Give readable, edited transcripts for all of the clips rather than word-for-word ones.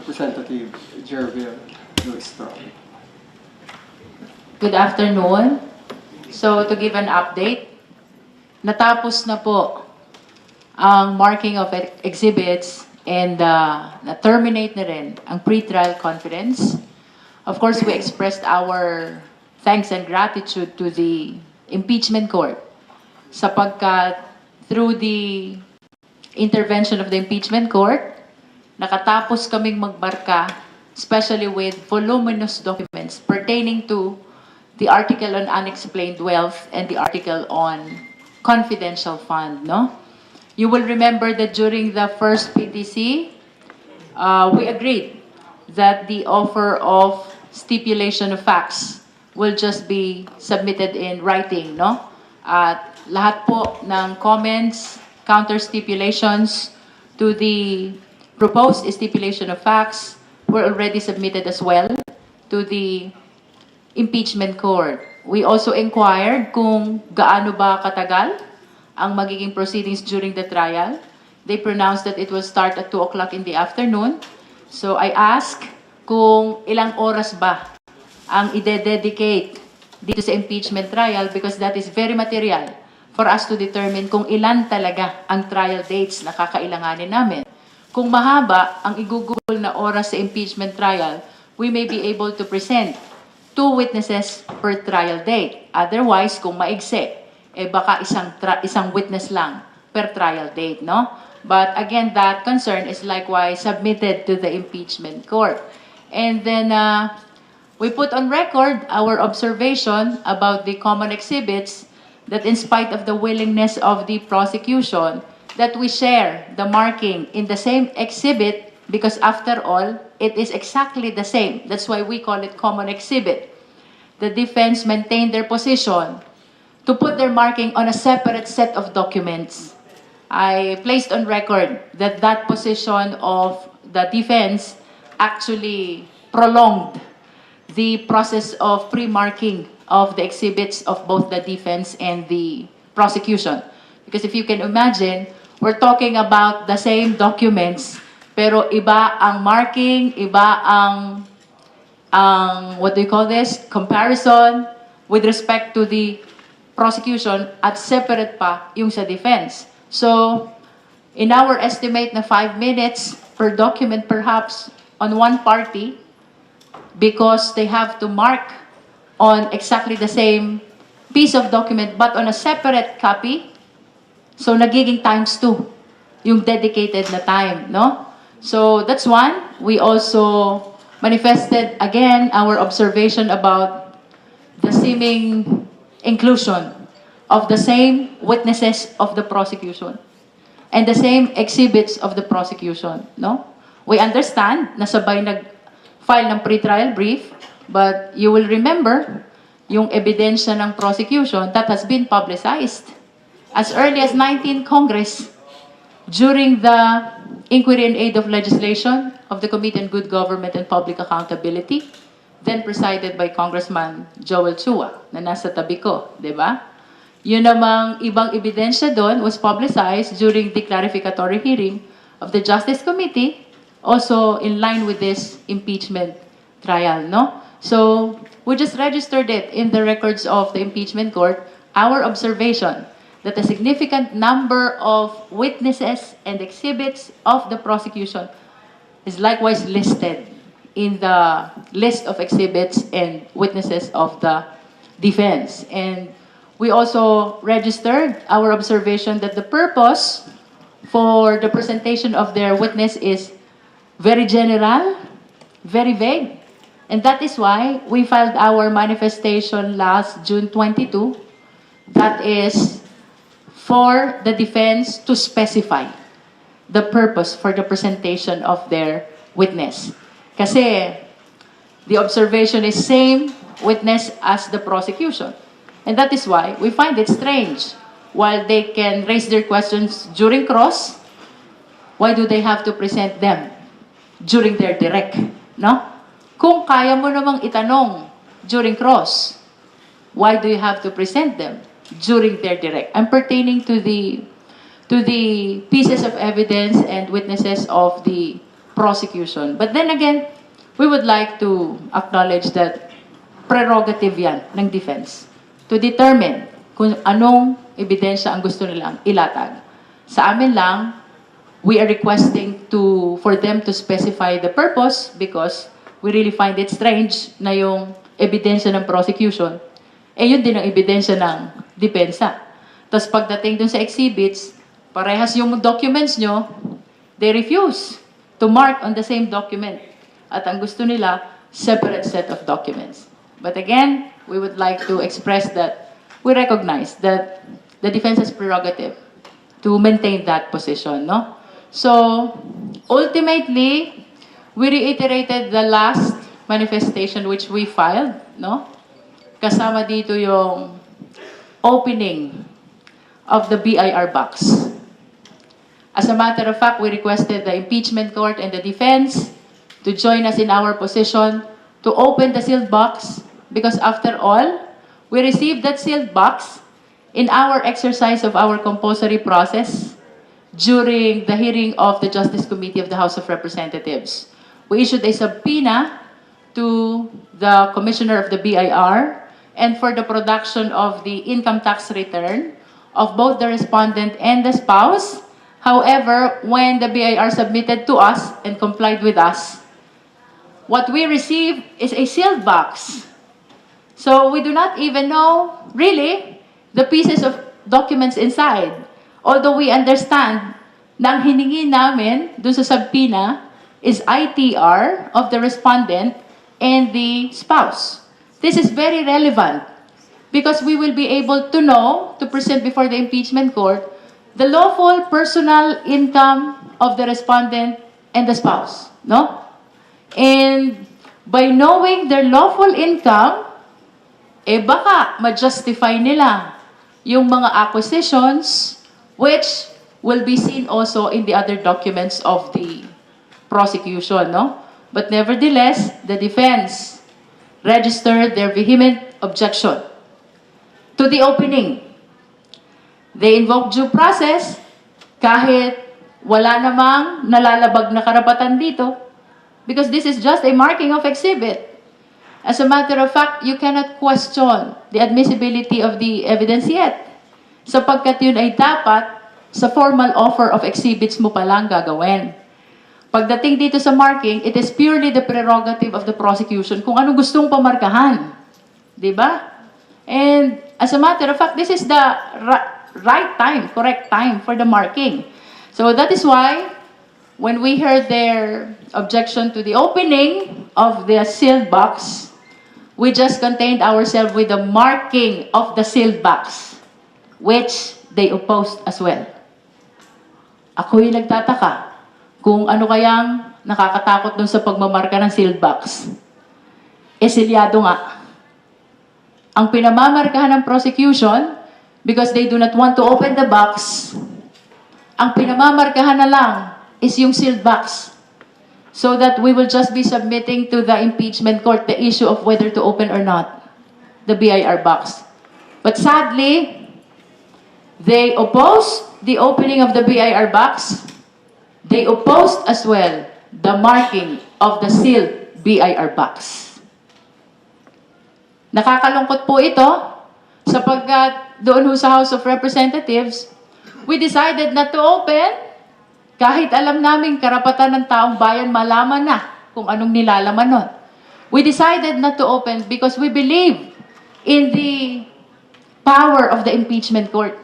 Representative Jervil Luistro. Good afternoon. So, to give an update, natapos na po ang marking of exhibits and na-terminate na rin ang pre-trial conference. Of course, we expressed our thanks and gratitude to the impeachment court sapagkat through the intervention of the impeachment court, nakatapos kaming magbarka, especially with voluminous documents pertaining to the article on unexplained wealth and the article on confidential fund, no? You will remember that during the first PTC, we agreed that the offer of stipulation of facts will just be submitted in writing, no? At lahat po ng comments, counter stipulations to the proposed stipulation of facts were already submitted as well to the impeachment court. We also inquired kung gaano ba katagal ang magiging proceedings during the trial. They pronounced that it will start at 2 o'clock in the afternoon. So I asked kung ilang oras ba ang ide-dedicate dito sa impeachment trial because that is very material for us to determine kung ilan talaga ang trial dates na kakailanganin namin. Kung mahaba ang igugol na oras sa impeachment trial, we may be able to present 2 witnesses per trial date. Otherwise, kung maigsi, baka isang witness lang per trial date, no? But again, that concern is likewise submitted to the impeachment court. And then we put on record our observation about the common exhibits that in spite of the willingness of the prosecution, that we share the marking in the same exhibit because after all, it is exactly the same. That's why we call it common exhibit. The defense maintained their position to put their marking on a separate set of documents. I placed on record that that position of the defense actually prolonged the process of pre-marking of the exhibits of both the defense and the prosecution. Because if you can imagine, we're talking about the same documents, pero iba ang marking, iba ang what do you call this? Comparison with respect to the prosecution at separate pa yung sa defense. So, in our estimate na 5 minutes per document perhaps on one party, because they have to mark on exactly the same piece of document but on a separate copy, so nagiging ×2 yung dedicated na time, no? So that's one. We also manifested again our observation about the seeming inclusion of the same witnesses of the prosecution and the same exhibits of the prosecution, no? We understand na sabay nag-file ng pre-trial brief, but you will remember yung ebidensya ng prosecution that has been publicized as early as 19th Congress during the Inquiry and Aid of Legislation of the Committee on Good Government and Public Accountability, then presided by Congressman Joel Chua, na nasa tabi ko, di ba? Yun namang ibang ebidensya doon was publicized during the clarificatory hearing of the Justice Committee, also in line with this impeachment trial, no? So, we just registered it in the records of the impeachment court, our observation that a significant number of witnesses and exhibits of the prosecution is likewise listed in the list of exhibits and witnesses of the defense. And we also registered our observation that the purpose for the presentation of their witness is very general, very vague. And that is why we filed our manifestation last June 22. That is for the defense to specify the purpose for the presentation of their witness. Kasi the observation is same witness as the prosecution. And that is why we find it strange. While they can raise their questions during cross, why do they have to present them during their direct? No? Kung kaya mo namang itanong during cross, why do you have to present them during their direct? I'm pertaining to the pieces of evidence and witnesses of the prosecution. But then again, we would like to acknowledge that prerogative yan ng defense to determine kung anong ebidensya ang gusto nilang ilatag. Sa amin lang, we are requesting for them to specify the purpose because we really find it strange na yung ebidensya ng prosecution, yun din ang ebidensya ng depensa. Tapos pagdating dun sa exhibits, parehas yung documents nyo, they refuse to mark on the same document. At ang gusto nila, separate set of documents. But again, we would like to express that we recognize that the defense's prerogative to maintain that position, no? So, ultimately, we reiterated the last manifestation which we filed, no? Kasama dito yung opening of the BIR box. As a matter of fact, we requested the impeachment court and the defense to join us in our position to open the sealed box because after all, we received that sealed box in our exercise of our compulsory process during the hearing of the Justice Committee of the House of Representatives. We issued a subpoena to the Commissioner of the BIR and for the production of the income tax return of both the respondent and the spouse. However, when the BIR submitted to us and complied with us, what we received is a sealed box. So we do not even know, really, the pieces of documents inside. Although we understand na ang hiningi namin dun sa subpoena is ITR of the respondent and the spouse. This is very relevant because we will be able to know, to present before the impeachment court, the lawful personal income of the respondent and the spouse, no? And by knowing their lawful income, baka ma-justify nila yung mga acquisitions which will be seen also in the other documents of the prosecution, no? But nevertheless, the defense registered their vehement objection to the opening. They invoked due process kahit wala namang nalalabag na karapatan dito because this is just a marking of exhibit. As a matter of fact, you cannot question the admissibility of the evidence yet sapagkat yun ay dapat sa formal offer of exhibits mo palang gagawin. Pagdating dito sa marking, it is purely the prerogative of the prosecution kung anong gustong pamarkahan. Diba? And as a matter of fact, this is the right time, correct time for the marking. So that is why when we heard their objection to the opening of the sealed box, we just contained ourselves with the marking of the sealed box, which they opposed as well. Ako'y nagtataka kung ano kayang nakakatakot dun sa pagmamarka ng sealed box. Silyado nga. Ang pinamamarkahan ng prosecution, because they do not want to open the box, ang pinamamarkahan na lang is yung sealed box. So that we will just be submitting to the impeachment court the issue of whether to open or not the BIR box. But sadly, they opposed the opening of the BIR box. They opposed as well the marking of the sealed BIR box. Nakakalungkot po ito sapagkat doon ho sa House of Representatives, we decided not to open kahit alam namin karapatan ng taong bayan malaman na kung anong nilalaman nun. We decided not to open because we believe in the power of the impeachment court.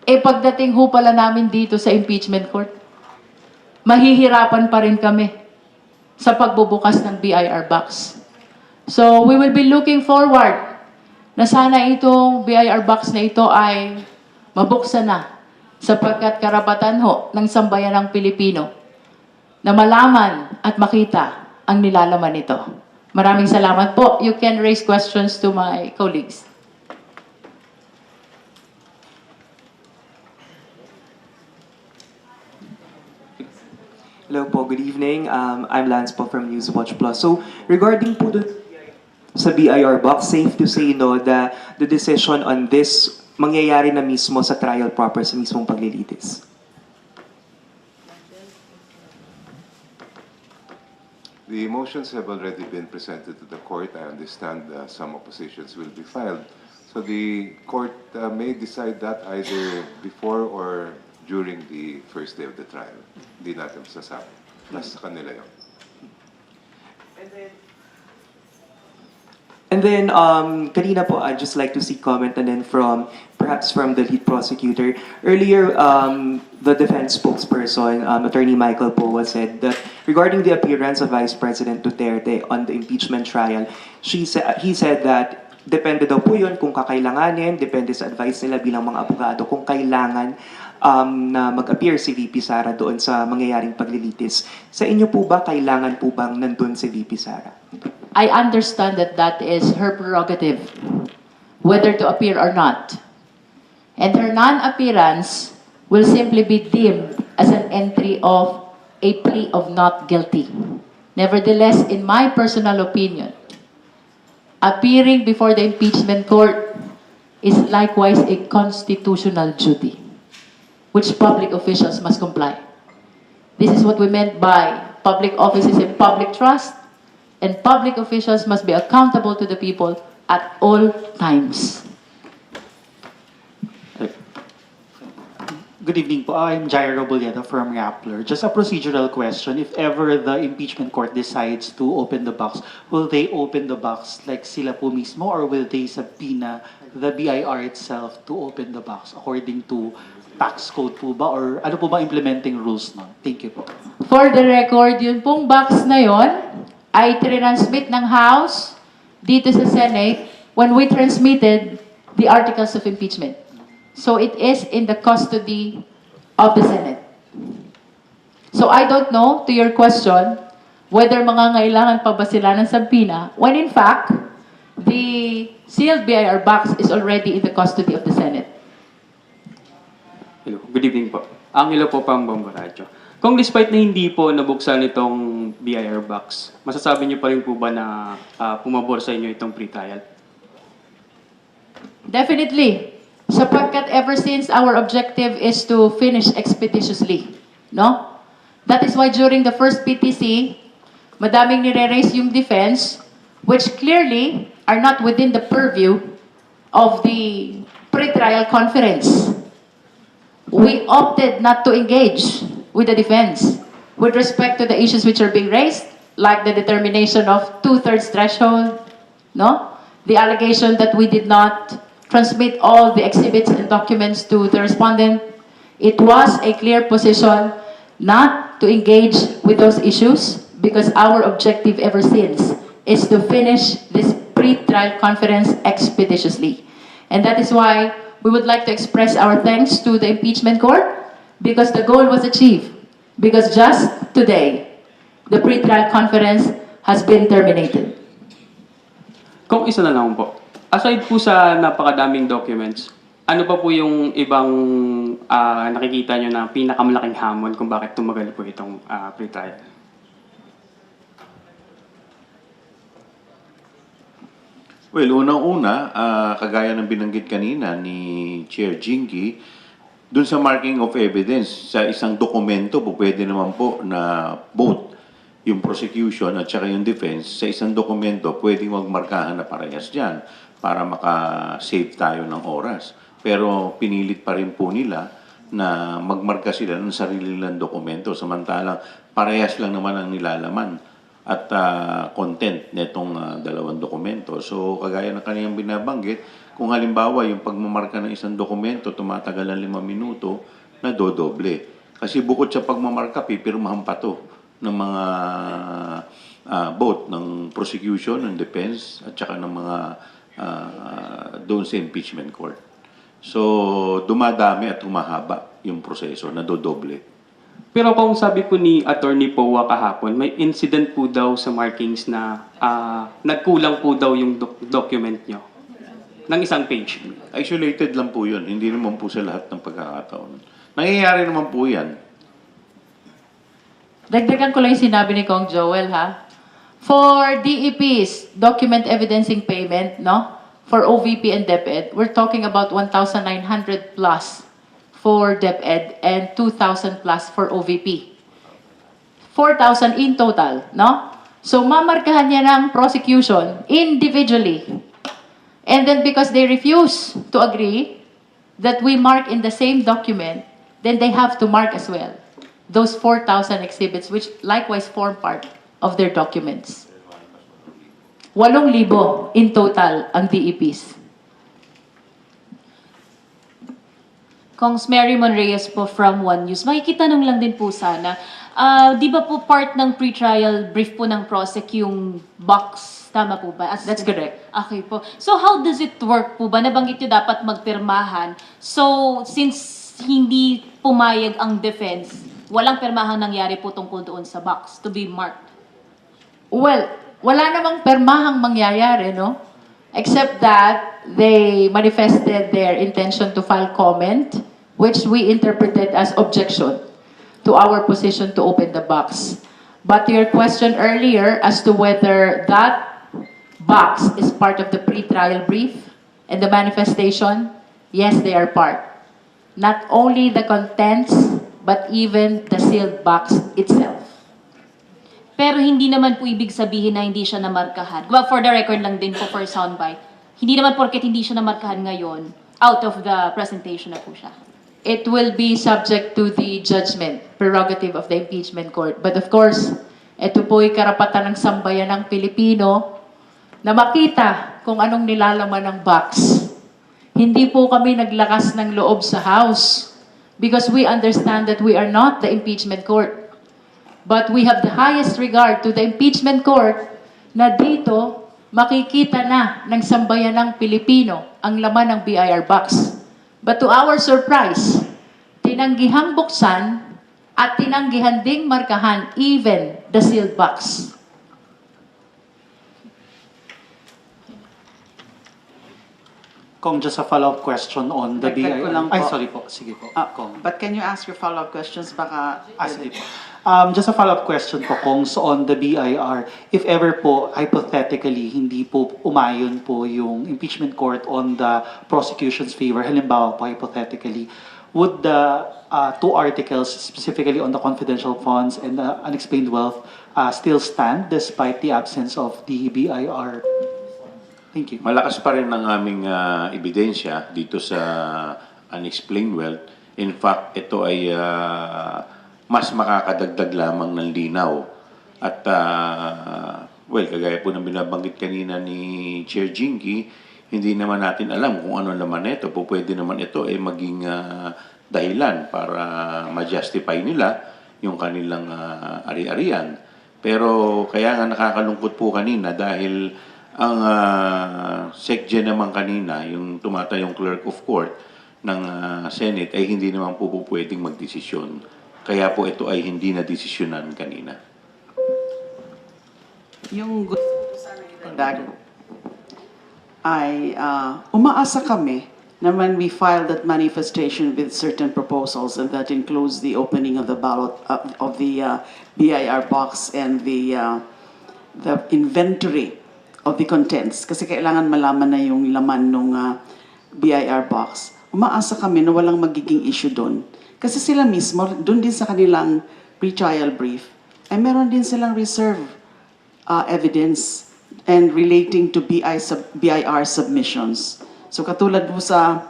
Pagdating ho pala namin dito sa impeachment court, mahihirapan pa rin kami sa pagbubukas ng BIR box. So, we will be looking forward na sana itong BIR box na ito ay mabuksan na sapagkat karapatan ho ng sambayanang Pilipino na malaman at makita ang nilalaman nito. Maraming salamat po. You can raise questions to my colleagues. Hello po, good evening. I'm Lance po from Newswatch Plus. So, regarding po dun sa BIR box, safe to say no, the decision on this mangyayari na mismo sa trial proper sa mismong paglilitis. The motions have already been presented to the court. I understand some oppositions will be filed. So the court may decide that either before or during the first day of the trial. Hindi natin masasabi. Nasa kanila yun. And then, kanina po, I'd just like to see comment and then perhaps from the lead prosecutor. Earlier, the defense spokesperson, Attorney Michael Poa, said that regarding the appearance of Vice President Duterte on the impeachment trial, he said that depende daw po yun kung kakailanganin, depende sa advice nila bilang mga abogado kung kailangan na mag-appear si VP Sara doon sa mangyayaring paglilitis. Sa inyo po ba, kailangan po bang nandun si VP Sara? I understand that that is her prerogative, whether to appear or not. And her non-appearance will simply be deemed as an entry of a plea of not guilty. Nevertheless, in my personal opinion, appearing before the impeachment court is likewise a constitutional duty, which public officials must comply. This is what we meant by public office is a public trust, and public officials must be accountable to the people at all times. Good evening po. I'm Jairo Robledo from Rappler. Just a procedural question. If ever the impeachment court decides to open the box, will they open the box like sila po mismo or will they subpoena the BIR itself to open the box according to tax code po ba or ano po ba implementing rules nun? Thank you po. For the record, yun pong box na yon ay transmit ng House dito sa Senate when we transmitted the articles of impeachment. So it is in the custody of the Senate. So I don't know, to your question, whether mangangailangan pa ba sila ng subpoena, when in fact, the sealed BIR box is already in the custody of the Senate. Hello, good evening po. Angelo po pang Bomboradyo. Kung despite na hindi po nabuksan itong BIR box, masasabi niyo pa rin po ba na pumabor sa inyo itong pre-trial? Definitely. Sapagkat ever since our objective is to finish expeditiously, no? That is why during the first PTC, madaming nire-raise yung defense, which clearly are not within the purview of the pre-trial conference. We opted not to engage with the defense with respect to the issues which are being raised, like the determination of two-thirds threshold, no? The allegation that we did not transmit all the exhibits and documents to the respondent. It was a clear position not to engage with those issues because our objective ever since is to finish this pre-trial conference expeditiously. And that is why we would like to express our thanks to the impeachment court because the goal was achieved. Because just today, the pre-trial conference has been terminated. Kung isa na lang po, aside po sa napakadaming documents, ano pa po yung ibang nakikita nyo na pinakamalaking hamon kung bakit tumagal po itong pre-trial? Well, unang-una, kagaya ng binanggit kanina ni Chair Jinky, dun sa marking of evidence, sa isang dokumento po, pwede naman po na both yung prosecution at saka yung defense, sa isang dokumento, pwedeng magmarkahan na parehas dyan para maka-save tayo ng oras. Pero pinilit pa rin po nila na magmarka sila ng sarili nilang dokumento, samantalang parehas lang naman ang nilalaman at content netong dalawang dokumento. So, kagaya ng kaniyang binabanggit, kung halimbawa yung pagmamarka ng isang dokumento, tumatagal ng 5 minuto, nadodoble. Kasi bukod sa pagmamarka, pipirmahan pa to ng mga both ng prosecution, ng defense, at saka ng mga doon sa impeachment court. So, dumadami at humahaba yung proseso, nadodoble. Pero kung sabi po ni Attorney Poa kahapon, may incident po daw sa markings na nagkulang po daw yung document nyo ng isang page. Isolated lang po yun. Hindi naman po sa lahat ng pagkakataon. Nangyayari naman po yan. Dagdagan ko lang yung sinabi ni Kong Joel, ha? For DEP's document evidencing payment, no? For OVP and DepEd, we're talking about 1,900 plus for DepEd and 2,000 plus for OVP. 4,000 in total, no? So, mamarkahan niya ng prosecution individually. And then because they refuse to agree that we mark in the same document, then they have to mark as well those 4,000 exhibits which likewise form part of their documents. 8,000 in total ang DEPs. Kongs Mary Monreyes po from One News. Makikitanong lang din po sana, di ba po part ng pre-trial brief po ng prosec yung box? Tama po ba? That's correct. Okay po. So how does it work po ba? Nabanggit nyo dapat magpirmahan. So since hindi pumayag ang defense, walang pirmahang nangyari po tungkol doon sa box to be marked? Well, wala namang permahang mangyayari, no? Except that they manifested their intention to file comment, which we interpreted as objection to our position to open the box. But to your question earlier as to whether that box is part of the pre-trial brief and the manifestation, yes, they are part. Not only the contents, but even the sealed box itself. Pero hindi naman po ibig sabihin na hindi siya namarkahan. Well, for the record lang din po for soundbite. Hindi naman porket hindi siya namarkahan ngayon, out of the presentation na po siya. It will be subject to the judgment, prerogative of the impeachment court. But of course, ito po'y karapatan ng sambayan ng Pilipino na makita kung anong nilalaman ng box. Hindi po kami naglakas ng loob sa House because we understand that we are not the impeachment court. But we have the highest regard to the impeachment court na dito makikita na ng sambayan ng Pilipino ang laman ng BIR box. But to our surprise, tinanggihang buksan at tinanggihan ding markahan even the sealed box. Kung just a follow-up question on the Dagdag ko BIR. lang Ay, po. sorry po. Sige po. Kong. But can you ask your follow-up questions? Baka... Sige po. Just a follow-up question po, Kong, so on the BIR. If ever po, hypothetically, hindi po umayon po yung impeachment court on the prosecution's favor, halimbawa po, hypothetically, would the two articles, specifically on the confidential funds and the unexplained wealth, still stand despite the absence of the BIR? Thank you. Malakas pa rin ang aming ebidensya dito sa unexplained wealth. In fact, ito ay mas makakadagdag lamang ng linaw. At, well, kagaya po ng binabanggit kanina ni Chair Jinky, hindi naman natin alam kung ano naman ito. Po pwede naman ito ay maging dahilan para ma-justify nila yung kanilang ari-arian. Pero kaya nga nakakalungkot po kanina dahil ang SecGen naman kanina, yung tumatayong clerk of court ng Senate, ay hindi naman po pwedeng magdesisyon. Kaya po ito ay hindi na desisyonan kanina. Yung dag ay umaasa kami na when we file that manifestation with certain proposals, and that includes the opening of the ballot of the BIR box and the inventory of the contents, kasi kailangan malaman na yung laman ng BIR box. Umaasa kami na walang magiging issue doon. Kasi sila mismo, doon din sa kanilang pre-trial brief, ay meron din silang reserve evidence and relating to BIR submissions. So katulad mo sa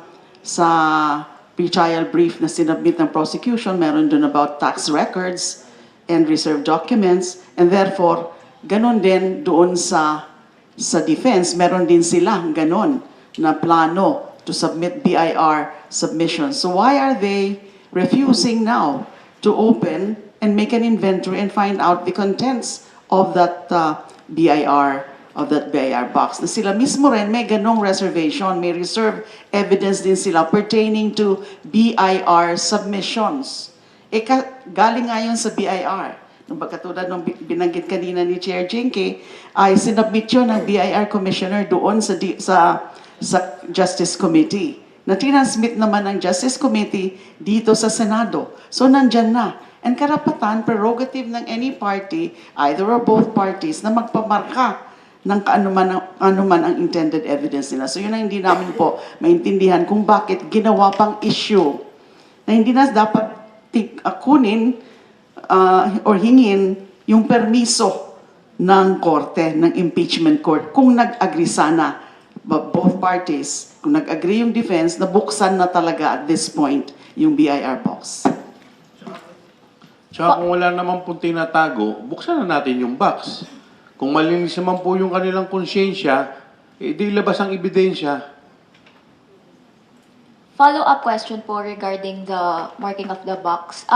pre-trial brief na sinubmit ng prosecution, meron doon about tax records and reserve documents, and therefore, ganon din doon sa defense, meron din sila ganon na plano to submit BIR submissions. So why are they refusing now to open and make an inventory and find out the contents of that BIR box? Na sila mismo rin may ganong reservation, may reserve evidence din sila pertaining to BIR submissions. Galing nga yun sa BIR. Nung katulad nung binanggit kanina ni Chair Jinky, ay sinubmit yun ng BIR Commissioner doon sa Justice Committee. Na tinansmit naman ng Justice Committee dito sa Senado. So nandyan na. And karapatan, prerogative ng any party, either or both parties, na magpamarka ng anuman ang intended evidence nila. So yun ang hindi namin po maintindihan kung bakit ginawa pang issue na hindi na dapat kunin or hingin yung permiso ng korte, ng impeachment court, kung nag-agree sana both parties, kung nag-agree yung defense, na buksan na talaga at this point yung BIR box. Tsaka kung wala naman pong tinatago, buksan na natin yung box. Kung malinis naman po yung kanilang konsyensya, di labas ang ebidensya. Follow-up question po regarding the marking of the box.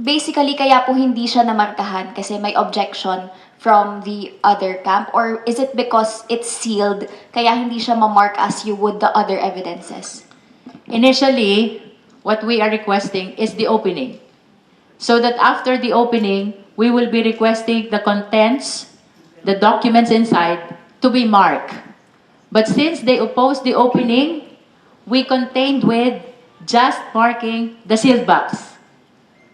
Basically, kaya po hindi siya namarkahan kasi may objection from the other camp? Or is it because it's sealed, kaya hindi siya ma-mark as you would the other evidences? Initially, what we are requesting is the opening. So that after the opening, we will be requesting the contents, the documents inside, to be marked. But since they opposed the opening, we contained with just marking the sealed box.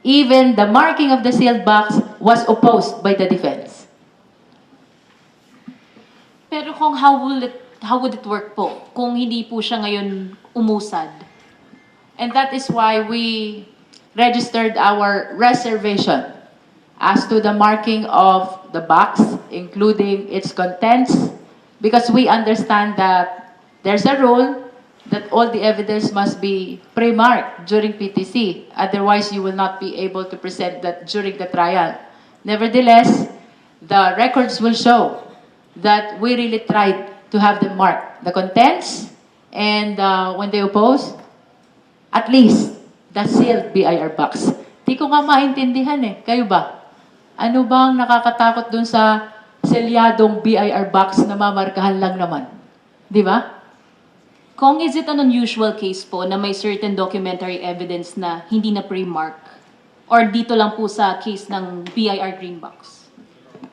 Even the marking of the sealed box was opposed by the defense. Pero kung how would it work po kung hindi po siya ngayon umusad? And that is why we registered our reservation as to the marking of the box, including its contents, because we understand that there's a rule that all the evidence must be pre-marked during PTC. Otherwise, you will not be able to present that during the trial. Nevertheless, the records will show that we really tried to have them marked. The contents, and when they oppose, at least the sealed BIR box. Di ko nga maintindihan eh. Kayo ba? Ano bang nakakatakot dun sa selyadong BIR box na mamarkahan lang naman? Di ba? Kung is it an unusual case po na may certain documentary evidence na hindi na pre-mark? Or dito lang po sa case ng BIR green box?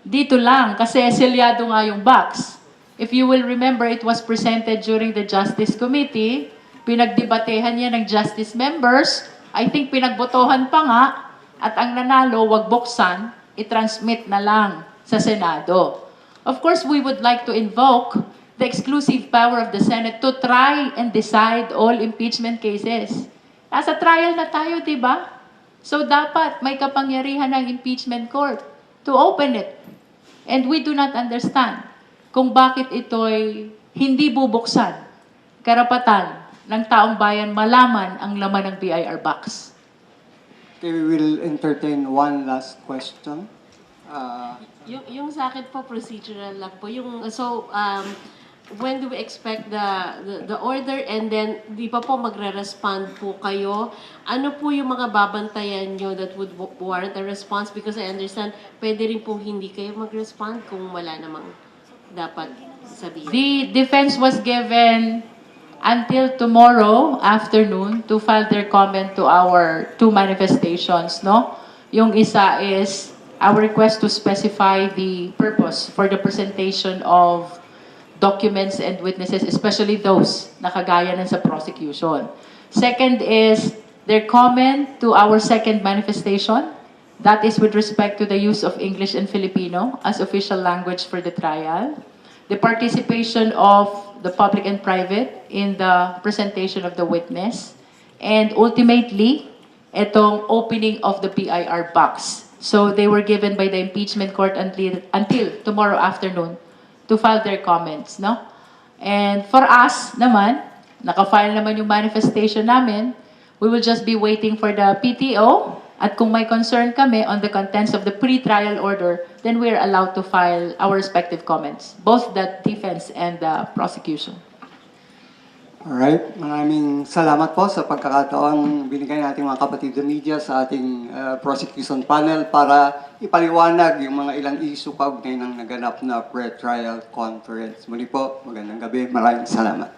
Dito lang, kasi selyado nga yung box. If you will remember, it was presented during the Justice Committee. Pinagdebatehan niya ng Justice members. I think pinagbotohan pa nga. At ang nanalo, wag buksan, i-transmit na lang sa Senado. Of course, we would like to invoke the exclusive power of the Senate to try and decide all impeachment cases. Nasa trial na tayo, di ba? So dapat may kapangyarihan ng impeachment court to open it. And we do not understand kung bakit ito'y hindi bubuksan. Karapatan ng taong bayan malaman ang laman ng BIR box. Okay, we will entertain one last question. Yung sa akin po, procedural lang po. When do we expect the order, and then di pa po magre-respond po kayo? Ano po yung mga babantayan nyo that would warrant a response? Because I understand, pwede rin po hindi kayo mag-respond kung wala namang dapat sabihin. The defense was given until tomorrow afternoon to file their comment to our two manifestations, no? Yung isa is our request to specify the purpose for the presentation of documents and witnesses, especially those na kagaya ng sa prosecution. Second is their comment to our second manifestation. That is with respect to the use of English and Filipino as official language for the trial. The participation of the public and private in the presentation of the witness. And ultimately, itong opening of the BIR box. So they were given by the impeachment court until tomorrow afternoon to file their comments, no? And for us naman, naka-file naman yung manifestation namin, we will just be waiting for the PTO, at kung may concern kami on the contents of the pre-trial order, then we are allowed to file our respective comments, both the defense and the prosecution. Alright, maraming salamat po sa pagkakataong binigay nating mga kapatid na media sa ating prosecution panel para ipaliwanag yung mga ilang issue kaugnay ng naganap na pre-trial conference. Muli po, magandang gabi, maraming salamat.